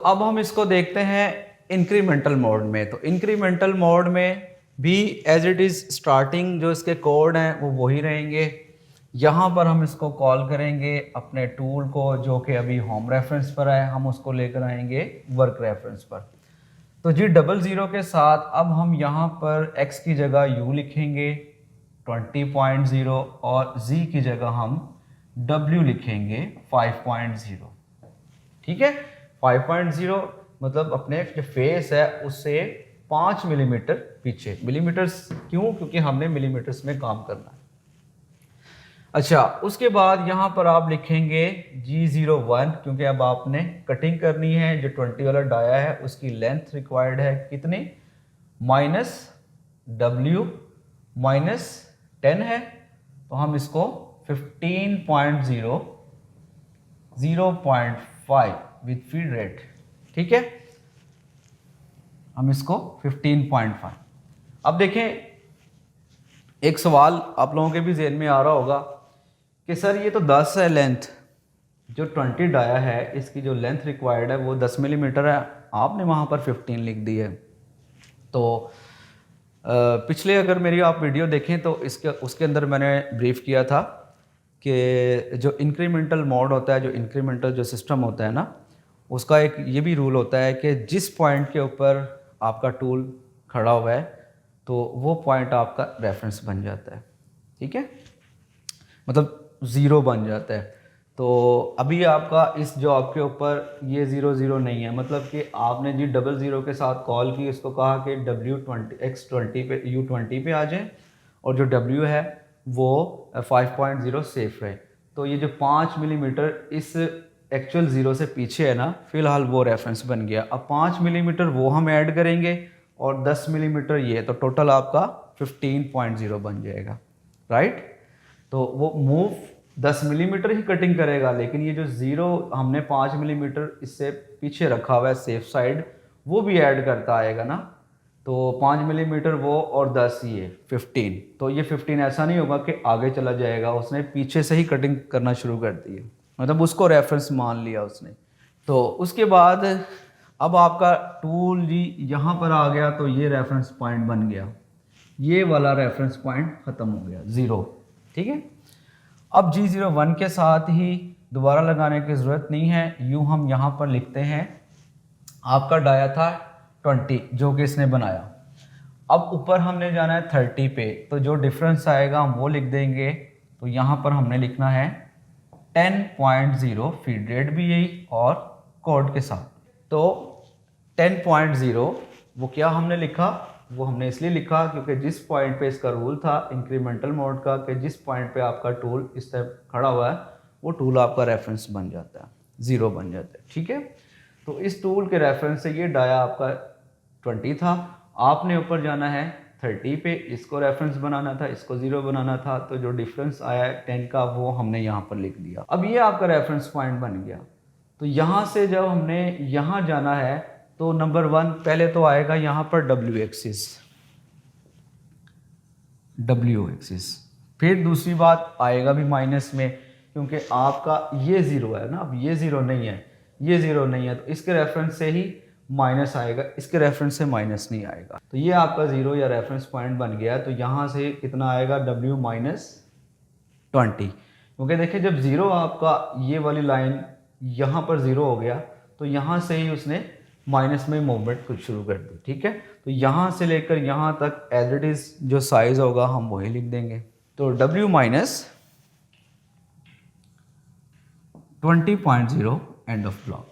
अब हम इसको देखते हैं इंक्रीमेंटल मोड में। तो इंक्रीमेंटल मोड में भी एज इट इज़ स्टार्टिंग जो इसके कोड हैं वो वही रहेंगे। यहाँ पर हम इसको कॉल करेंगे अपने टूल को, जो कि अभी होम रेफरेंस पर है, हम उसको लेकर आएंगे वर्क रेफरेंस पर। तो G00 के साथ अब हम यहाँ पर x की जगह u लिखेंगे 20.0 और z की जगह हम w लिखेंगे 5.0। ठीक है, 5.0 मतलब अपने जो फेस है उससे 5 मिलीमीटर पीछे। मिलीमीटर्स क्यों? क्योंकि हमने मिलीमीटर्स में काम करना है। अच्छा, उसके बाद यहाँ पर आप लिखेंगे G01, क्योंकि अब आपने कटिंग करनी है। जो 20 वाला डाया है उसकी लेंथ रिक्वायर्ड है कितनी? -w -10 है, तो हम इसको 15.0 0.5 विथ फीड रेट। ठीक है, हम इसको 15.5। अब देखें, एक सवाल आप लोगों के भी जेहन में आ रहा होगा कि सर ये तो 10 है लेंथ, जो 20 डाया है इसकी जो लेंथ रिक्वायर्ड है वो 10 मिलीमीटर है, आपने वहाँ पर 15 लिख दी है। तो पिछले अगर मेरी आप वीडियो देखें तो उसके अंदर मैंने ब्रीफ किया था कि जो इंक्रीमेंटल मोड होता है, जो इंक्रीमेंटल जो सिस्टम होता है ना, उसका एक ये भी रूल होता है कि जिस पॉइंट के ऊपर आपका टूल खड़ा हुआ है तो वो पॉइंट आपका रेफरेंस बन जाता है। ठीक है, मतलब ज़ीरो बन जाता है। तो अभी आपका इस जॉब के ऊपर ये 0 नहीं है, मतलब कि आपने G00 के साथ कॉल की, इसको कहा कि X20 पे U20 पे आ जाए और जो W है वो 5.0 सेफ रहे। तो ये जो 5 मिलीमीटर इस एक्चुअल 0 से पीछे है ना, फ़िलहाल वो रेफरेंस बन गया। अब 5 मिलीमीटर वो हम ऐड करेंगे और 10 मिलीमीटर ये, तो टोटल आपका 15.0 बन जाएगा। राइट, तो वो मूव 10 मिलीमीटर ही कटिंग करेगा, लेकिन ये जो 0 हमने 5 मिलीमीटर इससे पीछे रखा हुआ है सेफ साइड, वो भी ऐड करता आएगा ना। तो 5 मिलीमीटर वो और 10 ये 15। तो ये 15 ऐसा नहीं होगा कि आगे चला जाएगा, उसने पीछे से ही कटिंग करना शुरू कर दी है, मतलब उसको रेफरेंस मान लिया उसने। तो उसके बाद अब आपका टूल जी यहाँ पर आ गया, तो ये रेफरेंस पॉइंट बन गया, ये वाला रेफरेंस पॉइंट ख़त्म हो गया 0। ठीक है, अब G01 के साथ ही दोबारा लगाने की ज़रूरत नहीं है, यूँ हम यहाँ पर लिखते हैं आपका डाया था 20 जो कि इसने बनाया। अब ऊपर हमने जाना है 30 पे, तो जो डिफरेंस आएगा हम वो लिख देंगे। तो यहाँ पर हमने लिखना है 10.0 फीड रेट भी यही और कोड के साथ। तो 10.0 वो क्या हमने लिखा? वो हमने इसलिए लिखा क्योंकि जिस पॉइंट पे इसका रूल था इंक्रीमेंटल मोड का कि जिस पॉइंट पे आपका टूल इस तरह खड़ा हुआ है वो टूल आपका रेफरेंस बन जाता है, 0 बन जाता है। ठीक है, तो इस टूल के रेफरेंस से ये डाया आपका 20 था, आपने ऊपर जाना है 30 पे, इसको रेफरेंस बनाना था, इसको 0 बनाना था। तो जो डिफरेंस आया है 10 का वो हमने यहाँ पर लिख दिया। अब ये आपका रेफरेंस पॉइंट बन गया। तो यहाँ से जब हमने यहाँ जाना है तो नंबर 1 पहले तो आएगा यहाँ पर W एक्सिस, फिर दूसरी बात आएगा भी माइनस में, क्योंकि आपका ये 0 है ना, अब ये 0 नहीं है, ये 0 नहीं है, तो इसके रेफरेंस से ही माइनस आएगा, इसके रेफरेंस से माइनस नहीं आएगा। तो ये आपका 0 या रेफरेंस पॉइंट बन गया। तो यहाँ से कितना आएगा? W -20, क्योंकि देखिए जब 0 आपका ये वाली लाइन यहाँ पर 0 हो गया तो यहाँ से ही उसने माइनस में मूवमेंट कुछ शुरू कर दी। ठीक है, तो यहाँ से लेकर यहाँ तक एज इट इज जो साइज होगा हम वही लिख देंगे। तो W -20.0 एंड ऑफ ब्लॉक।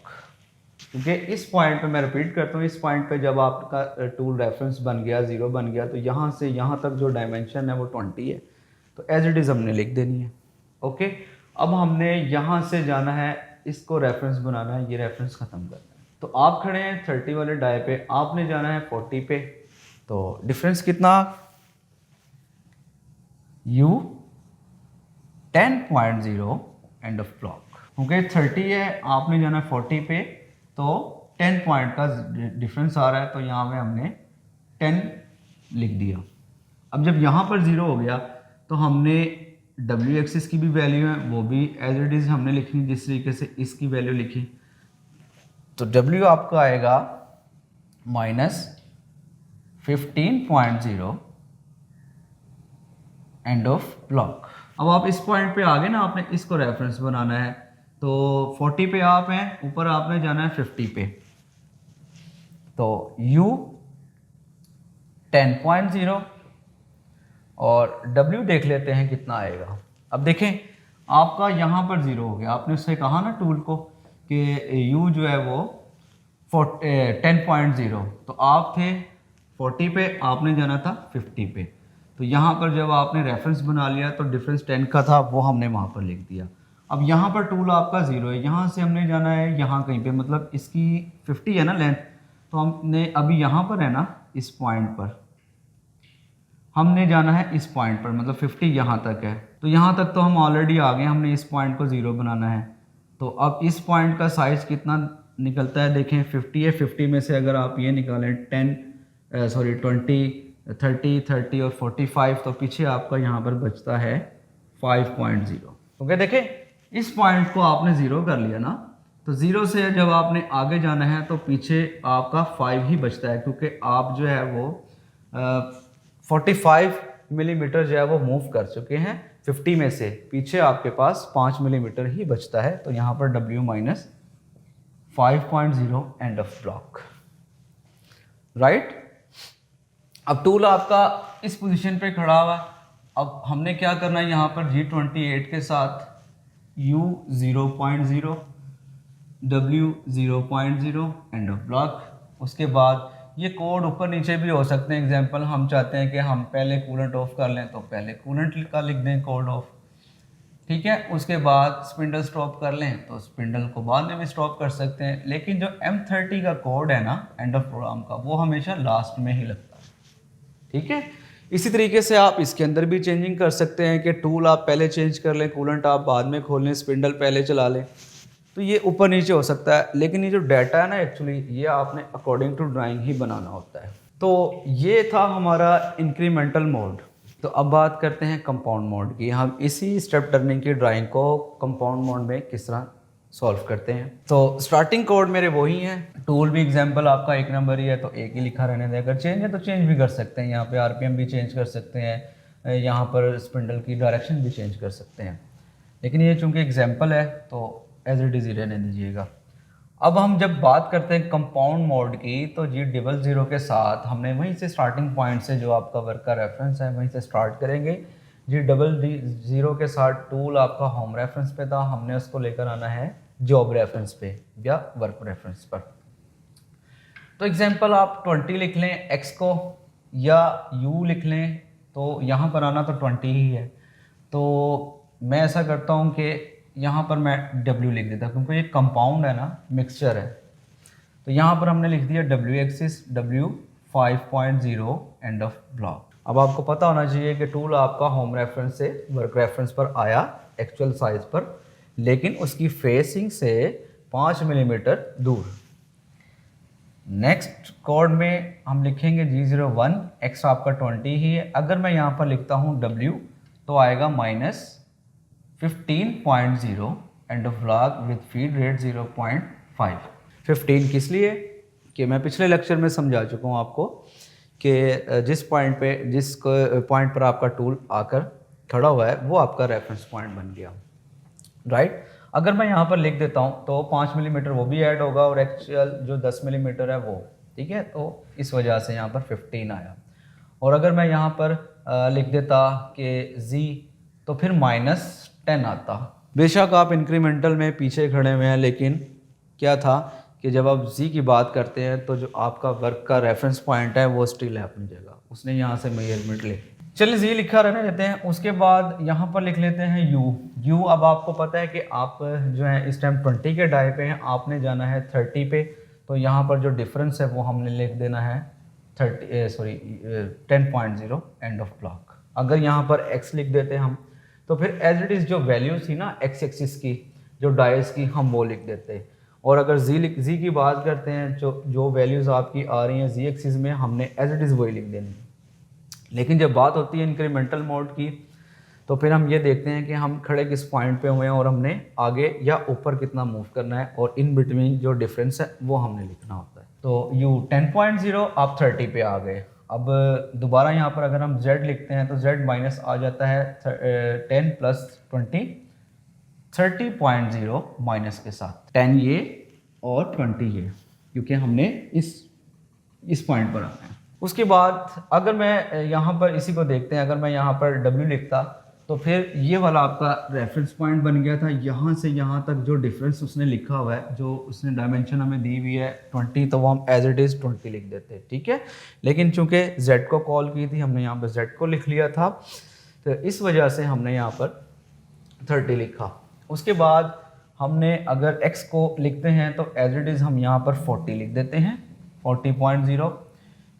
क्योंकि इस पॉइंट पे मैं रिपीट करता हूँ, इस पॉइंट पे जब आपका टूल रेफरेंस बन गया, 0 बन गया, तो यहाँ से यहाँ तक जो डायमेंशन है वो 20 है, तो एज इट इज़ हमने लिख देनी है। ओके, अब हमने यहाँ से जाना है, इसको रेफरेंस बनाना है, ये रेफरेंस ख़त्म करना है। तो आप खड़े हैं 30 वाले डाय पे, आपने जाना है 40 पे। तो डिफरेंस कितना? U 10.0 end of block. क्योंकि 30 है, आपने जाना है 40 पे, तो 10 पॉइंट का डिफरेंस आ रहा है, तो यहाँ पे हमने 10 लिख दिया। अब जब यहाँ पर 0 हो गया तो हमने W एक्सिस की भी वैल्यू है वो भी एज इट इज़ हमने लिखनी, जिस तरीके से इसकी वैल्यू लिखी। तो W आपका आएगा -15.0 एंड ऑफ ब्लॉक। अब आप इस पॉइंट पे आ गए ना, आपने इसको रेफरेंस बनाना है, तो 40 पे आप हैं, ऊपर आपने जाना है 50 पे, तो U 10.0 और W देख लेते हैं कितना आएगा। अब देखें आपका यहाँ पर 0 हो गया, आपने उससे कहा ना टूल को कि U जो है वो 10.0, तो आप थे 40 पे, आपने जाना था 50 पे, तो यहाँ पर जब आपने रेफरेंस बना लिया तो डिफरेंस 10 का था, वो हमने वहाँ पर लिख दिया। अब यहाँ पर टूल आपका 0 है, यहाँ से हमने जाना है यहाँ कहीं पे, मतलब इसकी 50 है ना लेंथ, तो हमने अभी यहाँ पर है ना इस पॉइंट पर हमने जाना है, इस पॉइंट पर मतलब 50 यहाँ तक है, तो यहाँ तक तो हम ऑलरेडी आ गए, हमने इस पॉइंट को 0 बनाना है। तो अब इस पॉइंट का साइज़ कितना निकलता है, देखें 50 है, 50 में से अगर आप ये निकालें 20, 30 और 45, तो पीछे आपका यहाँ पर बचता है 5.0। ओके, देखें इस पॉइंट को आपने 0 कर लिया ना, तो 0 से जब आपने आगे जाना है तो पीछे आपका 5 ही बचता है, क्योंकि आप जो है वो 45 मिलीमीटर जो है वो मूव कर चुके हैं 50 में से, पीछे आपके पास 5 मिलीमीटर ही बचता है, तो यहाँ पर W minus 5.0 end of block, right. अब टूल आपका इस पोजीशन पे खड़ा हुआ, अब हमने क्या करना है, यहाँ पर G28 के साथ U 0.0, W 0.0 end of block. उसके बाद ये कोड ऊपर नीचे भी हो सकते हैं, एग्जांपल हम चाहते हैं कि हम पहले कूलेंट ऑफ कर लें तो पहले कूलेंट का लिख दें कोड ऑफ, ठीक है। उसके बाद स्पिंडल स्टॉप कर लें तो स्पिंडल को बाद में भी स्टॉप कर सकते हैं, लेकिन जो M30 का कोड है ना एंड ऑफ प्रोग्राम का, वो हमेशा लास्ट में ही लगता है, ठीक है। इसी तरीके से आप इसके अंदर भी चेंजिंग कर सकते हैं कि टूल आप पहले चेंज कर लें, कूलेंट आप बाद में खोल लें, स्पिंडल पहले चला लें, तो ये ऊपर नीचे हो सकता है, लेकिन ये जो डाटा है ना एक्चुअली ये आपने अकॉर्डिंग टू ड्राइंग ही बनाना होता है। तो ये था हमारा इंक्रीमेंटल मोड। तो अब बात करते हैं कंपाउंड मोड की, हम इसी स्टेप टर्निंग की ड्राइंग को कंपाउंड मोड में किस तरह सॉल्व करते हैं। तो स्टार्टिंग कोड मेरे वही हैं, टूल भी एग्जांपल आपका 1 नंबर ही है तो 1 ही लिखा रहने दें, अगर चेंज है तो चेंज भी कर सकते हैं, यहाँ पे RPM भी चेंज कर सकते हैं, यहाँ पर स्पिंडल की डायरेक्शन भी चेंज कर सकते हैं, लेकिन ये चूँकि एग्जाम्पल है तो एज इट इज़ रहने दीजिएगा। अब हम जब बात करते हैं कंपाउंड मोड की, तो G00 के साथ हमने वहीं से स्टार्टिंग पॉइंट से जो आपका वर्क का रेफरेंस है वहीं से स्टार्ट करेंगे। G00 के साथ टूल आपका होम रेफरेंस पे था, हमने उसको लेकर आना है जॉब रेफरेंस पे या वर्क रेफरेंस पर। तो एग्जांपल आप 20 लिख लें x को, या U लिख लें, तो यहाँ पर आना तो 20 ही है, तो मैं ऐसा करता हूँ कि यहाँ पर मैं W लिख देता, क्योंकि ये कंपाउंड है ना, मिक्सचर है, तो यहाँ पर हमने लिख दिया W axis W 5.0 end of block. अब आपको पता होना चाहिए कि टूल आपका होम रेफरेंस से वर्क रेफरेंस पर आया एक्चुअल साइज पर, लेकिन उसकी फेसिंग से 5 मिलीमीटर दूर। नेक्स्ट कोड में हम लिखेंगे G01, x आपका 20 ही है, अगर मैं यहाँ पर लिखता हूँ W तो आएगा -15.0 end of block with feed rate 0.5। 15 किस लिए कि मैं पिछले लेक्चर में समझा चुका हूँ आपको कि जिस पॉइंट पर आपका टूल आकर खड़ा हुआ है वो आपका रेफरेंस पॉइंट बन गया, राइट। अगर मैं यहाँ पर लिख देता हूँ तो 5 मिलीमीटर वो भी ऐड होगा और एक्चुअल जो 10 मिलीमीटर है वो, ठीक है, तो इस वजह से यहाँ पर 15 आया। और अगर मैं यहाँ पर लिख देता कि Z, तो फिर -10 आता। बेशक आप इंक्रीमेंटल में पीछे खड़े हुए हैं, लेकिन क्या था कि जब आप Z की बात करते हैं तो जो आपका वर्क का रेफरेंस पॉइंट है वो स्टिल है अपनी जगह, उसने यहाँ से मेजरमेंट ले। चलिए Z लिखा रहने देते हैं। उसके बाद यहाँ पर लिख लेते हैं U। अब आपको पता है कि आप जो है इस टाइम 20 के डाई पे हैं, आपने जाना है 30 पे, तो यहाँ पर जो डिफरेंस है वो हमने लिख देना है 10.0 एंड ऑफ ब्लॉक। अगर यहाँ पर x लिख देते हैं हम, तो फिर एज इट इज़ जो वैल्यूज थी ना x एक्सिस की, जो डाइस की, हम वो लिख देते। और अगर Z की बात करते हैं, जो वैल्यूज़ आपकी आ रही हैं Z एक्सिस में, हमने एज इट इज़ वही लिख देनी। लेकिन जब बात होती है इंक्रीमेंटल मोड की, तो फिर हम ये देखते हैं कि हम खड़े किस पॉइंट पे हुए हैं और हमने आगे या ऊपर कितना मूव करना है, और इन बिटवीन जो डिफरेंस है वो हमने लिखना होता है। तो u 10.0 आप 30 पे आ गए। अब दोबारा यहाँ पर अगर हम z लिखते हैं तो z माइनस आ जाता है 10 प्लस 20, 30.0 माइनस के साथ 10 ये और 20 ये, क्योंकि हमने इस पॉइंट पर आना है। उसके बाद अगर मैं यहाँ पर इसी को देखते हैं, अगर मैं यहाँ पर w लिखता तो फिर ये वाला आपका रेफरेंस पॉइंट बन गया था। यहाँ से यहाँ तक जो डिफरेंस उसने लिखा हुआ है, जो उसने डायमेंशन हमें दी हुई है 20, तो वो हम एज इट इज़ 20 लिख देते हैं, ठीक है। लेकिन चूंकि z को कॉल की थी, हमने यहाँ पर z को लिख लिया था, तो इस वजह से हमने यहाँ पर 30 लिखा। उसके बाद हमने अगर x को लिखते हैं तो एज इट इज़ हम यहाँ पर 40 लिख देते हैं, 40.0,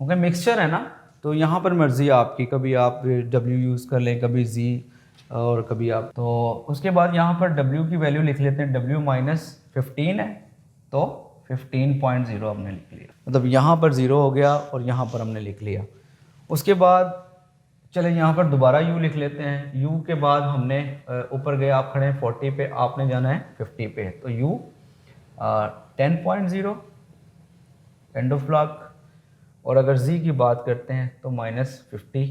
क्योंकि मिक्सचर है ना, तो यहाँ पर मर्ज़ी है आपकी, कभी आप w यूज़ कर लें, कभी z और कभी आप। तो उसके बाद यहाँ पर w की वैल्यू लिख लेते हैं, w माइनस 15 है तो 15.0 हमने लिख लिया, मतलब यहाँ पर 0 हो गया और यहाँ पर हमने लिख लिया। उसके बाद चले यहाँ पर दोबारा u लिख लेते हैं। u के बाद हमने ऊपर गए, आप खड़े हैं 40 पे, आपने जाना है 50 पे, तो u 10.0 एंड ऑफ ब्लॉक। और अगर z की बात करते हैं तो -50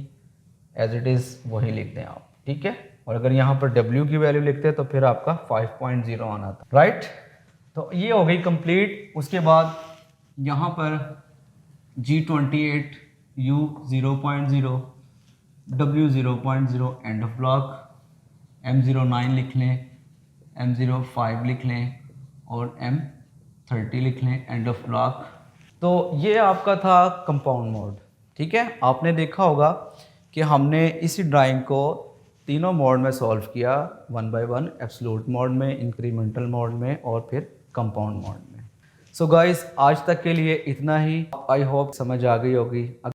एज इट इज़ वही लिखते हैं आप, ठीक है। और अगर यहाँ पर w की वैल्यू लिखते हैं तो फिर आपका 5.0 आना था, राइट। तो ये हो गई कंप्लीट। उसके बाद यहाँ पर G28, U 0.0, W 0.0 end of block, M09 लिख लें, M05 लिख लें और M30 लिख लें, एंड ऑफ ब्लॉक। तो ये आपका था कंपाउंड मोड, ठीक है। आपने देखा होगा कि हमने इसी ड्राइंग को तीनों मोड में सॉल्व किया, 1 बाय 1, एब्सोल्यूट मोड में, इंक्रीमेंटल मोड में और फिर कंपाउंड मोड में। सो गाइस, आज तक के लिए इतना ही। आई होप समझ आ गई होगी।